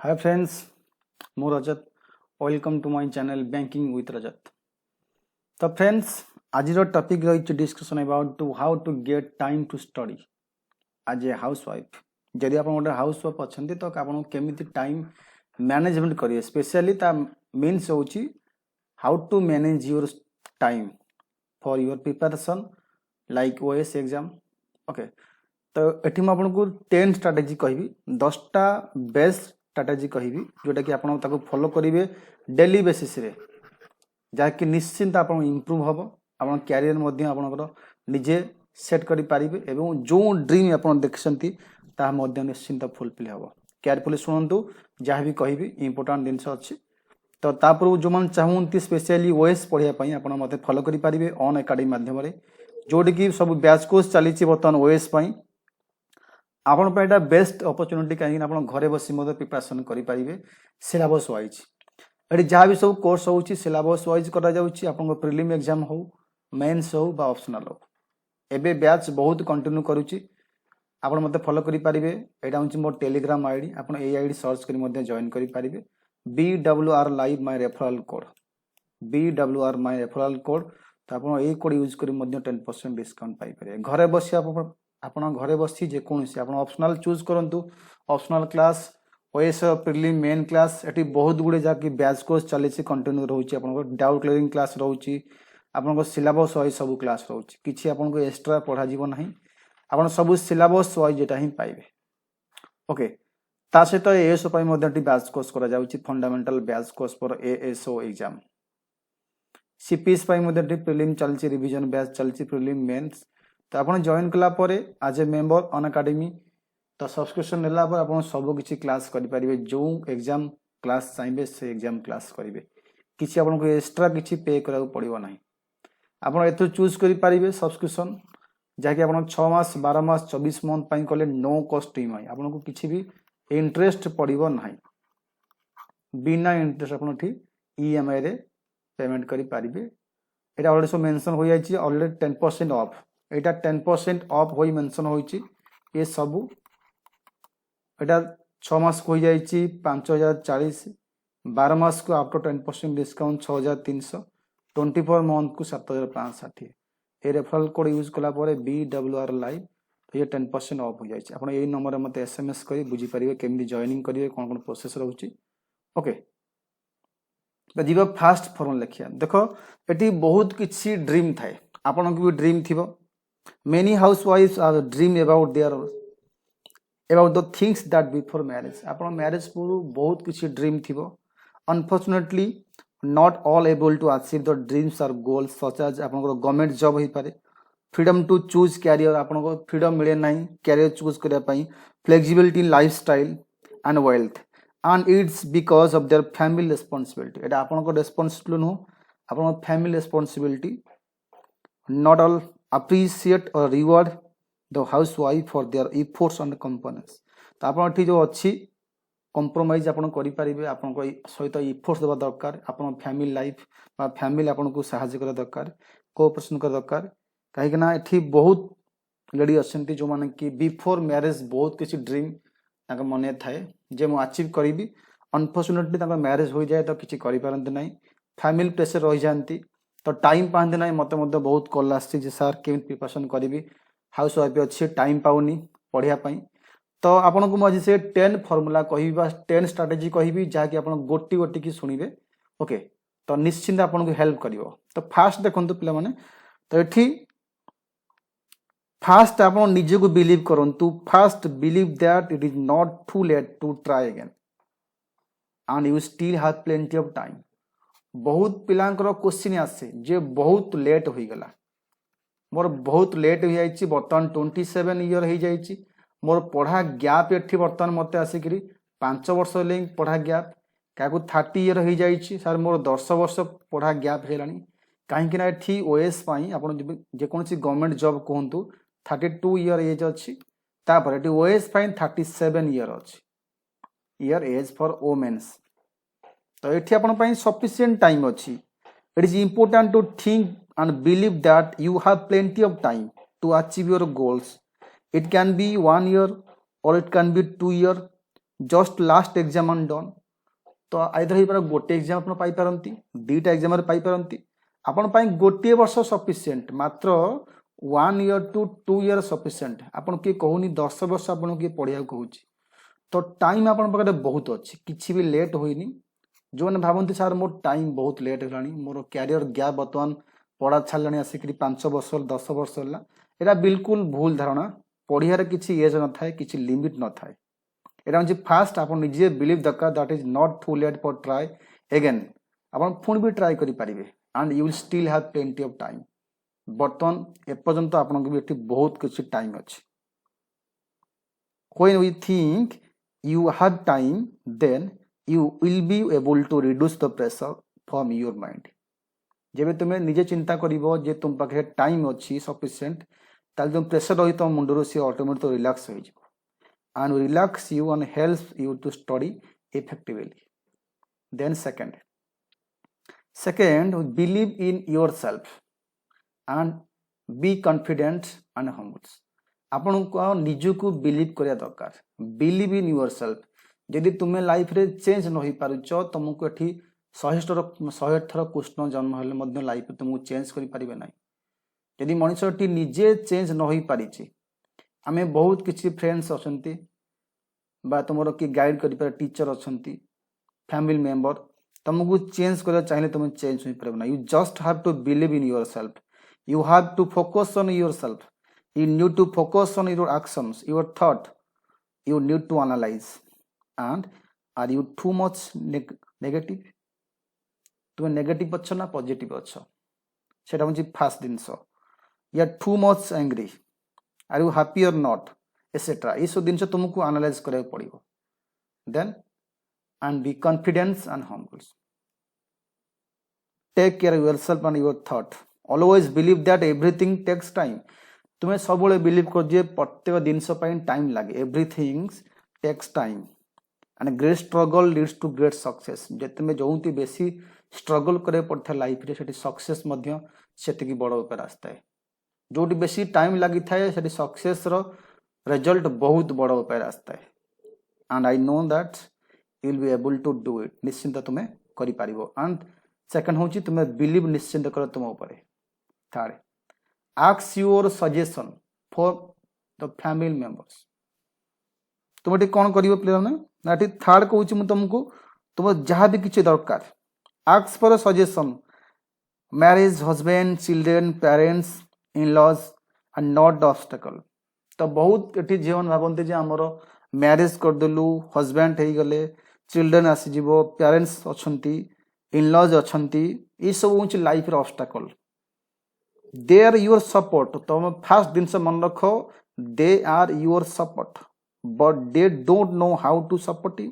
Hi friends, ମୁଁ Rajat welcome to my channel banking with Rajat. ତ friends ଆଜିର ଟପିକ୍ ରହିଛି discussion about to how to get time to study as a housewife. ଯଦି ଆପଣ ଗୋଟେ housewife ଅଛନ୍ତି ତ ଆପଣଙ୍କୁ କେମିତି ଟାଇମ୍ ମ୍ୟାନେଜମେଣ୍ଟ କରିବେ, ସ୍ପେଶିଆଲି ତା ମିନ୍ସ ହେଉଛି how to manage your time for your preparation like OS exam. Okay, ତ ଏଠି ମୁଁ ଆପଣଙ୍କୁ 10 ଷ୍ଟ୍ରାଟେଜି କହିବି, 10ଟା ବେଷ୍ଟ ଷ୍ଟ୍ରାଟେଜି କହିବି जोटा कि आप फॉलो करेंगे डेली बेसिस रे, जहाँकि निश्चिंत आप इम्प्रूव हम आप क्यारियर आपंकर निजे सेट करेंगे एवं जो ड्रीम आप देखते निश्चिंत फुलफिल हम। केयरफुली शुणु जहाँ भी कहि इंपोर्टाट जिनस अच्छी। तो तापर जो मैंने चाहती स्पेशली OS पढ़ाई आप मत फॉलो करेंगे ऑन एकेडमी माध्यम जोटि कि सब बैच कोर्स चली बर्तमान OS आपण एटा बेस्ट अपॉर्चुनिटी कहीं आप घरे बसी प्रिपरेशन करेंगे सिलेबस वाइज। ये जहाँ भी सब कोर्स होची सिलेबस वाइज करा जाउची, आपन प्रीलिम एग्जाम हो, मेंस हो बा ऑप्शनल हो। एबे बैच बहुत कंटिन्यू करूची, आप मत फॉलो करेंगे। यहाँ हूँ मोर टेलीग्राम आईडी, आप आईडी सर्च कर जॉइन करेंगे। BWR live my referral code, BWR my referral code. तो आप यही कोड यूज कर 10% डिस्काउंट पाइपर। घरे बस आप घरे बसी जेकोसी आप ऑप्शनल चूज करूँ, optional class OS prelim main class ये बहुत गुड़े जहाँकि बैच कोर्स चली कंटिन्यू रोचे। आप डाउट क्लियरिंग क्लास रोचे, आप सिलेबस वाइज सब क्लास रोचे, किसी आपको एक्सट्रा पढ़ा ना, आप सब सिलेबस वाइज यहाँ ही पाइबे। ओके, ता सहित ASO बैच कोर्स करा fundamental batch course for ASO exam. CPS prelim चलती रिविजन बैच चलती प्रीलिम मेंस। तो आप जॉइन कलापर as a member an academy तो सब्सक्रिप्शन नेला पर आप सब किसी क्लास करेंगे, जो एग्जाम क्लास चाहिए से एग्जाम क्लास करेंगे, किसी आपको एक्सट्रा किसी पे करा पड़ो ना। आप ए चूज करेंगे सब्सक्रिप्शन जहाँकि आप 6 मास 12 मास 24 मंथ कले नो कॉस्ट EMI आपको किसी भी इंटरेस्ट पड़ो ना, बिना इंटरेस्ट आप EMI रे पेमेंट करेंगे। ये अलरेडी सब मेंशन हो जाए ऑलरेडी 10% ऑफ, यहाँ 10% ऑफ हो मेंशन हो ये सबू। यहाँ 6 मास को हो जाए 5040, 12 मास को आफ्टर 10% डिस्काउंट 6300, 24 मंथ को 7560। ये रेफरल कोड यूज कलापर BWR लाइव तो ये 10% ऑफ हो जाए। आप यही नंबर मत SMS कर बुझीपारे केमी जॉइनिंग करेंगे, कौन कौन प्रोसेस रोचे। ओके, तो जीव फास्ट फॉर्म लिखिया। देख ये बहुत किसी ड्रीम थाए, आपन भी ड्रीम थी। मेनी हाउस वाइफ्स are dream about the things that before marriage. आप मैरिज पूर्व बहुत किसी ड्रीम थी। Unfortunately not all able to achieve the dreams or goals such as आप गवर्नमेंट जॉब हो पारे, फ्रीडम टू चूज कैरियर आपको फ्रीडम मिले ना कैरियर चूज करने, flexibility in lifestyle and wealth and it's because of their family responsibility. ये आपको responsible नुह, आप family responsibility. Not all appreciate or reward the housewife for their efforts and components। तो आप जो अच्छी कंप्रोमाइज आप करेंगे, आप सहित इफोर्ट्स देवा दरकार, आप फैमिली लाइफ फैमिली आपको साहाଯ୍य करा दरकार, कोऑपरेशन करा दरकार। कहीं ये बहुत लेडी अच्छा जो मैंने कि बिफोर मैरिज बहुत किसी ड्रीम मन थाए जे मुझे अचीव करी। अनफॉर्चुनेटली मैरिज हो जाए तो किसी करें ना, फैमिली प्रेशर रही जाती तो टाइम पाते ना। मत बहुत कल आस सार के प्रिपरेशन करी, हाउस वाइफ अच्छी टाइम पाऊनी पढ़ाई। तो आपन को मुझे से 10 फॉर्मूला कहि 10 स्ट्रैटेजी कहि जहाँकि आप गोटी गोटी की शुणिबे। ओके, तो निश्चिंत आपन को हेल्प करिवो। तो फास्ट देखंतु पिला माने, तो एठी फास्ट आप निजे को बिलीव करंतु, first believe that it is not too late to try again and you still have plenty of time. बहुत पिलांकर क्वेश्चन आसे जे बहुत लेट हो गला, मोर बहुत लेट हो जाइए, बर्तमान 27 ईयर हो जाइए, मोर पढ़ा गैप एठी बर्तमान मत आसिक 5 वर्ष पढ़ा गैप, क्या 30 ईयर हो जाइए सर मोर 10 वर्ष पढ़ा गैप है कहीं ये OS आप जेकोसी गवर्नमेंट जॉब कहतु 32 ईयर एज अच्छी, तापर ये OS 37 ईयर अच्छी ईयर एज फॉर वोमेन्स। तो ये आप सफिशिएंट टाइम अच्छी। It is important to think and believe that you have plenty of time to achieve your goals. It can be 1 year or it can be 2 year, just last exam on done तो either हो पारे गोटे exam आपण पाई पारंती दुईटा exam रे पाई पारंती आपण पाई गोटे वर्ष सफिशिएंट मात्र 1 ईयर टू 2 ईयर सफिशिएंट आपण के कहूनी 10 वर्ष आपण के पढ़िया कहूची तो टाइम आपण पाखे बहुत अच्छी किसी भी लेट होइनी जो मैंने भावती सार मोर टाइम बहुत लेट है मोर क्यारियर गैप बर्तमान पढ़ा छाड़ी आसिक 5 वर्ष 10 वर्ष है यहाँ बिल्कुल भूल धारणा पढ़ियार किसी एज न थाए किसी लिमिट न थाए यहाँ हूँ फास्ट आप निजे बिलीव दरकार that is not too late for try again आप पुणी भी ट्राई करेंगे and you will still have plenty of time बर्तमान एपर्यंत आपन भी ये बहुत किसी टाइम अच्छे when we think you have time then you will be able to reduce the pressure from your mind जेबे तुम्हें निजे चिंता करिवो जे तुम पाखे टाइम अच्छी सफिशिएंट ताल जो प्रेशर रही तुम मुंडरो से ऑटोमेटिक रिलैक्स हो जाबो and relax you and helps you to study effectively then second believe in yourself and be confident and humble आपण को निजु को बिलीव करिया दरकार बिलीव इन योरसेल्फ यदि तुम्हें लाइफ रे चेंज न हो पारुच तुमको एठी 100 थर कृष्ण जन्म हेले मध्य लाइफ तुमको चेंज करि परिबे नाही यदि मनुष्यटी निजे चेंज न हो पारिछि आमे बहुत किछि फ्रेंड्स अछंती बा तुमरो कि गाइड करि पर टीचर अछंती फैमिली मेंबर तुमको चेंज करिया चाहिले तुम चेंज हो परिबे नाही you just have to believe in yourself you have to focus on yourself you need to focus on your actions your thought you need to analyze and are you too much negative तुम negative अच्छ ना positive अच्छ सेटा हूँ first जिनस या too much angry are you happy और not etcetera ये सब जिन तुमको एनालाइज करा पड़ो then and be confidence and humble take care yourself and your thought always believe that everything takes time तुम्हें सब बिलीव कर दिए प्रत्येक जिनस टाइम लगे everything takes time and great struggle leads to great success जिते जो बेसी स्ट्रगल करे पड़ता लाइफ रे सेठी सक्सेस मध्य सेठी बड़ उपाय रास्ता है जो बेसी टाइम लगी थाए सेठी सक्सेस रो रिजल्ट बहुत बड़ उपाय रास्ता है and I know that you will be able to do it निश्चिंत तुम्हें करि पारिबो एंड सेकंड होची तुम्हें बिलीव निश्चिंत कर तुम ऊपर third ask your suggestion for the family members तुम ये कौन करियो प्ले ना थर्ड कहूँ मुझे तुमको तुम जहाँ भी किसी दरकार ask for a suggestion marriage husband children parents in-laws are not the obstacle तो बहुत ये जीवन भावती जे आमर मैरिज करदेलु हजबैंड हो गले चिल्ड्रेन आसीज पेरेन्ट्स अच्छा इन-लॉज अच्छा ये सब हूँ life obstacle they are your support तुम फास्ट दिन मन रख they are your support but they don't know how to support you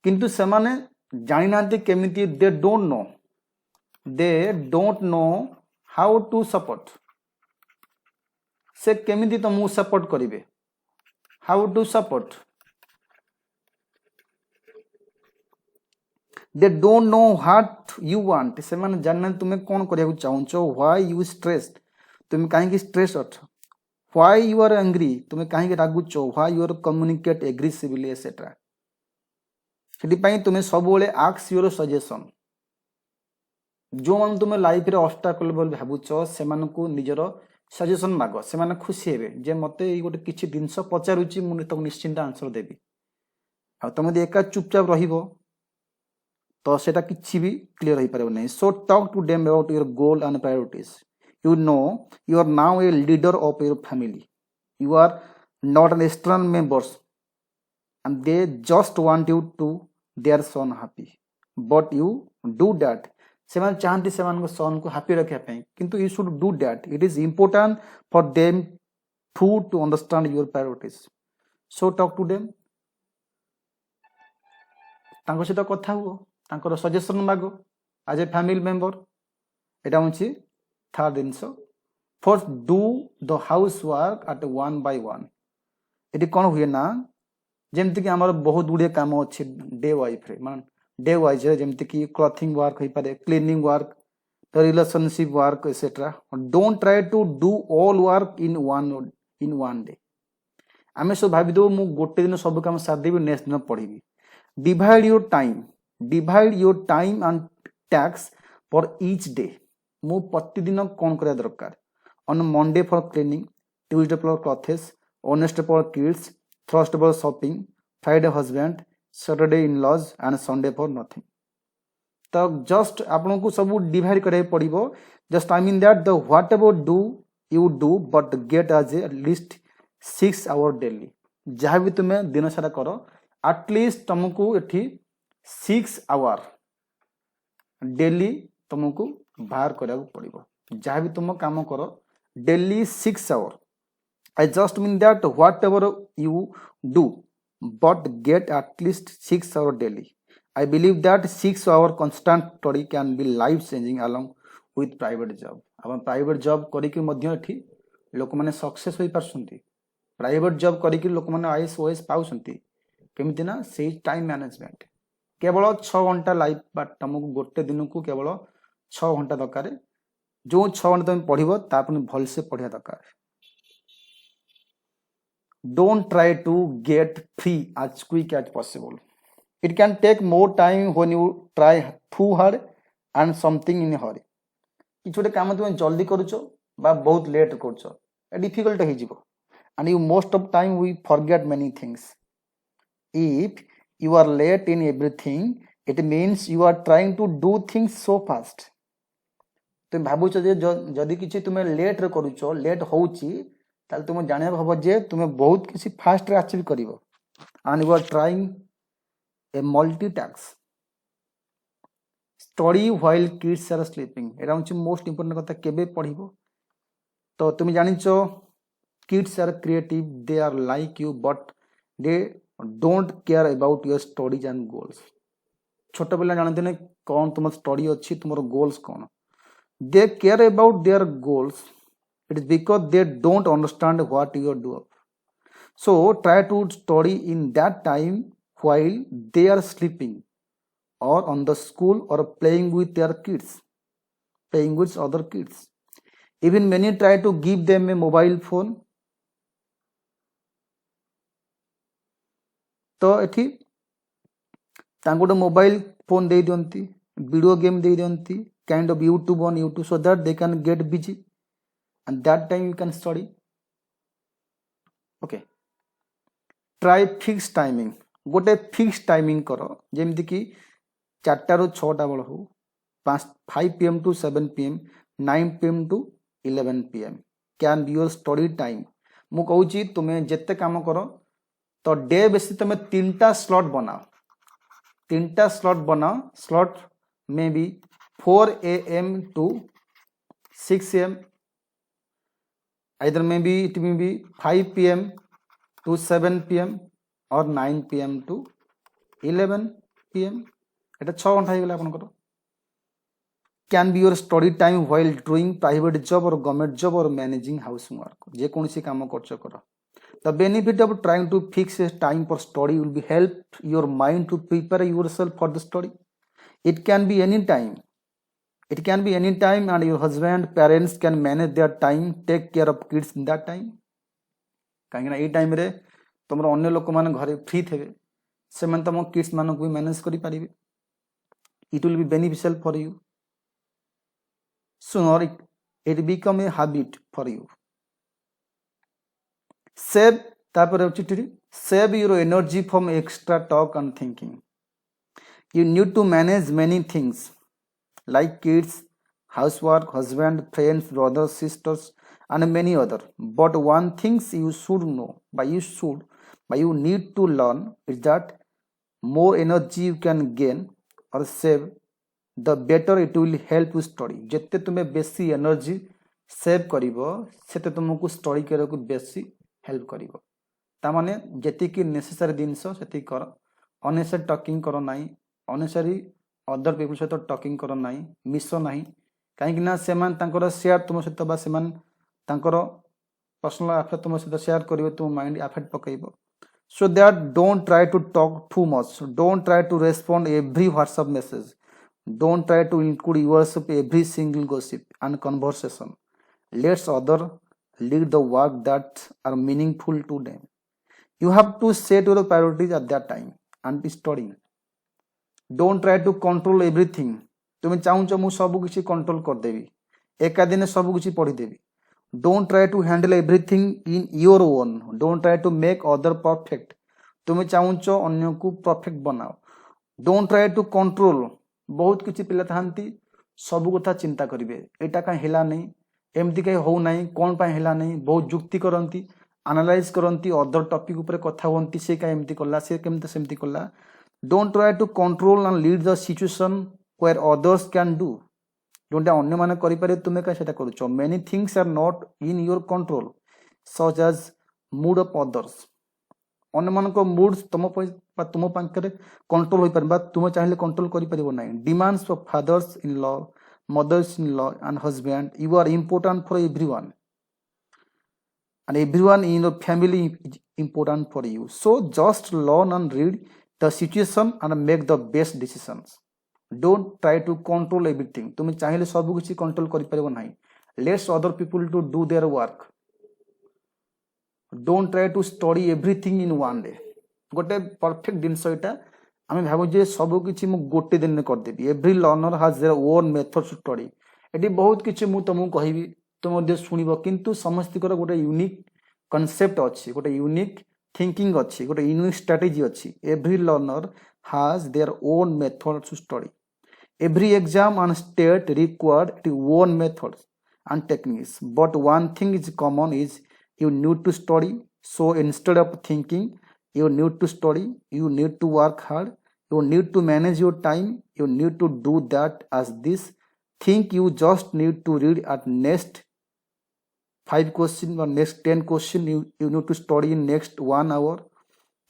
किंतु से माने जानी ना केमिति they don't know how to support से केमिति तुमको सपोर्ट करिवे how to support they don't know what you want से माने जानना तुम्हें कौन करिया चाहूचो व्हाई यू स्ट्रेस्ड तुम काहे स्ट्रेस अछ व्हाई यू आर एंग्री तुम काहे रागुचो why you are communicate aggressively etcetera सेठी पई तुम सब बेले आस्क योर सजेशन जो मन तुम लाइफ रे ऑब्स्टेकल बोल भाबुचो से मान को निजरो सजेशन माग से माने खुशी हेबे जे मते गोटे किछि दिनस पचारुची मु तक निश्चिंत आंसर देबी आ तुम एका चुपचाप रहिबो तो सेटा किसी भी क्लियर हो पारे नहीं so talk to them about your goal and priorities you know you are now a leader of your family you are not an external members and they just want you to their son happy but you do that से चाहती से son को happy रखा किंतु you should do that it is important for them to understand your priorities so talk to them तांको सहित कथा हुओ तांकर सजेशन मागो एज ए फैमिली मेंबर एटा होची third genus first do the house work at 1 by 1 eighty कौन हुए ना जेमती कि आमर बहुत गुड़े काम अच्छे डे वाइफ रे मान डे वाइज जेमती कि क्लॉथिंग वर्क हो पारे cleaning work relationship work etcetera don't try to do all work in one day आम सब भाई दो मु गोटे दिन सब काम सारदेवी नेक्स्ट दिन पढ़ी divide your time and tasks for each day मु प्रतिदिन कौन करा दरकार on Monday for cleaning Tuesday for clothes Wednesday for kids Thursday for shopping Friday husband Saturday in laws and Sunday for nothing तो just आपन को सब divide करे पड़िबो just I mean that the whatever do you do but get as a list 6 hour daily जहाँ भी तुम्हें दिन सारा कर एटलिस्ट तुमको एठी 6 आवर डेली तुमको बाहर करा पड़िबो जहाँ भी तुम काम कर daily 6 hour I just mean that whatever you do but get at least 6 hour daily I believe that 6 hour constant study can be life changing along with private job. अब private job करिक मध्य एठी लोक माने success होई परसंती private job करिक लोक माने IAS OS पाउसंती केमिति ना से टाइम मैनेजमेंट केवल 6 घंटा लाइफ बा तुमको गोटे दिन को केवल 6 घंटा दरकार जो 6 घंटा तुम पढ़िबो तापन भल से पढ़िया दरकार don't try to get free as quick as possible. It can take more time when you try too hard and something in a hurry. किछ गोटे काम तुम जल्दी करूछ बा बहुत लेट करूछ डिफिकल्ट हो जिवो and you most of time we forget many things. If you are late in everything it means you are trying to do things so fast. तुम भाबुछ जे जदि किछ तुम लेट रे करूछ लेट होउची ताल तुम जाने भाबो जे तुम बहुत किछ फास्ट रे achieve करिवो and you are trying a multitask. Study while kids are sleeping. एटा होची मोस्ट इंपोर्टेंट कथा केबे पढिबो तो तुम जानिचो kids are creative they are like you but they don't care about your studies and goals. छोट पिला जानते ने कौन तुम स्टडी अच्छी तुमरो गोल्स कौन they care about their goals it is because they don't understand what you do so try to study in that time while they are sleeping or on the school or playing with their kids playing with other kids even many try to give them a mobile phone तो एठी तांगोटे mobile phone दे दियंती video game दे दियंती kind of YouTube on YouTube so that they can get busy and that time you can study okay try fix timing गोटे fix timing कर जेमती कि 4टा ରୁ 6ଟା बेल हो 5 PM to 7 PM 9 PM to 11 PM can be your study time मु कहूची तुम्हें जेते काम कर तो डे बेसी तुम्हें 3टा स्लॉट बनाओ slot may be 4 AM to 6 AM either maybe it may be 5 PM to 7 PM or 9 PM to 11 PM एटा 6 घंटा हो गला आपन करो can be your study time while doing private job और गवर्नमेंट जॉब और मैनेजिंग हाउस वर्क जे कोनसी काम करछ कर the benefit of trying to fix a time for study will be help your mind to prepare yourself for the study it can be any time and your husband parents can manage their time take care of kids in that time कहीं ना ए time रे तुमर अन्य लोक माने घरे free थेबे से मन तम किड्स मानक भी मैनेज करि परिबे it will be beneficial for you sooner it become a habit for you save your energy from extra talk and thinking you need to manage many things like kids housework husband friends brothers sisters and many other but one things you should know but you need to learn is that more energy you can gain or save the better it will help you study जत्ते तुम्हें बेसी energy save करिवो सेते तुमको study करे को बेसी help करिवो ता माने जति कि नेसेसरी दिनस सेति कर अनेसरी टॉकिंग करो नाही अनेसरी अदर पीपल सहित टॉकिंग करो नाही मिसो नाही काहे कि ना सेमान तांकर शेयर तुम सहित बा सेमान तांकर पर्सनल अफेयर तुम सहित शेयर करिवो तुम माइंड अफेक्ट पकइबो so that don't try to talk too much don't try to respond every WhatsApp message don't try to include yourself every single gossip and conversation let other lead the work that are meaningful to them You have to set your priorities at that time and be studying. Don't try to control everything. तुम चाहूच मु सब किसी control करदेवी एका दिन सब किसी पढ़ीदेवी. Don't try to handle everything in your own. Don't try to make other perfect. तुम चाहूच अन्य को परफेक्ट बनाओ. Don't try to control. बहुत किसी पिला थांती सब कथा चिंता करिवे एटा का हेला नहीं एमती कहीं हो नहीं कौन पाए हेला नहीं बहुत जुक्ति करती एनालाइज करती अदर टॉपिक ऊपर कथा होती से का एमती कला से केमती सेमती कला. Don't try to control and lead the situation where others can do. जोटा अन्य माने करि पारे तुमे का सेटा करूछ. Many things are not in your control such as mood of others. अन्य मान को मूड तुम पाखे कंट्रोल हो पार तुम चाहिए कंट्रोल कर. Demands of fathers in law mothers in law and husband you are important for everyone and everyone in your family is important for you. So just learn and read the situation and make the best decisions. Don't try to control everything. तुम चाहिए सब किसी control कर पारिबो नाही. Let other people to do their work. Don't try to study everything in one day. गोटे perfect जिनस एटा आम भाव जे सब किसी मु गोटे दिन में करदेवी. Every learner has their own method to study. एटी बहुत किसी मु तुमको कहबी तुम शुणव किंतु समस्त गोटे यूनिक कनसेप्ट अच्छी गोटे यूनिक थिंकिंग अच्छी गोटे यूनिक स्ट्रेटेजी अच्छी. Every learner has their own method to study. Every exam and state required its own methods and techniques, but one thing is common is you need to study. So instead of thinking you need to study, you need to work hard, you need to manage your time, you need to do that as this. Think you just need to read at next 5 question or next 10 question you need to study in next 1 hour.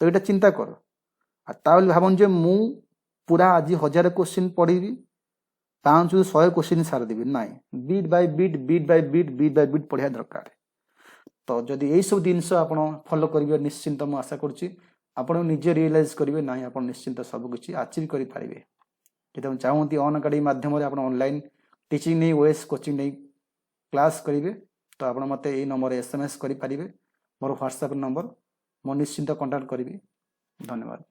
तो ये चिंता कर भावन जे मु पूरा आज 1000 question पढ़ी 500 question सारदेवी ना. बीट बाय बीट पढ़िया दरकार. तो जदि यही सब जिनस आप फॉलो करेंगे निश्चिंत मुझे आशा करुँच निजे रियलाइज करेंगे ना आप निश्चिंत सबकि अचीव करेंगे. जब चाहती अन अकाडेमी माध्यम आप ऑनलाइन टीचिंग नहीं ओएस कोचिंग नहीं क्लास करेंगे तो आप मत यही नंबर SMS करेंगे. मोर व्हाट्सएप नंबर मो निश्चिंत कंटाक्ट करी. धन्यवाद.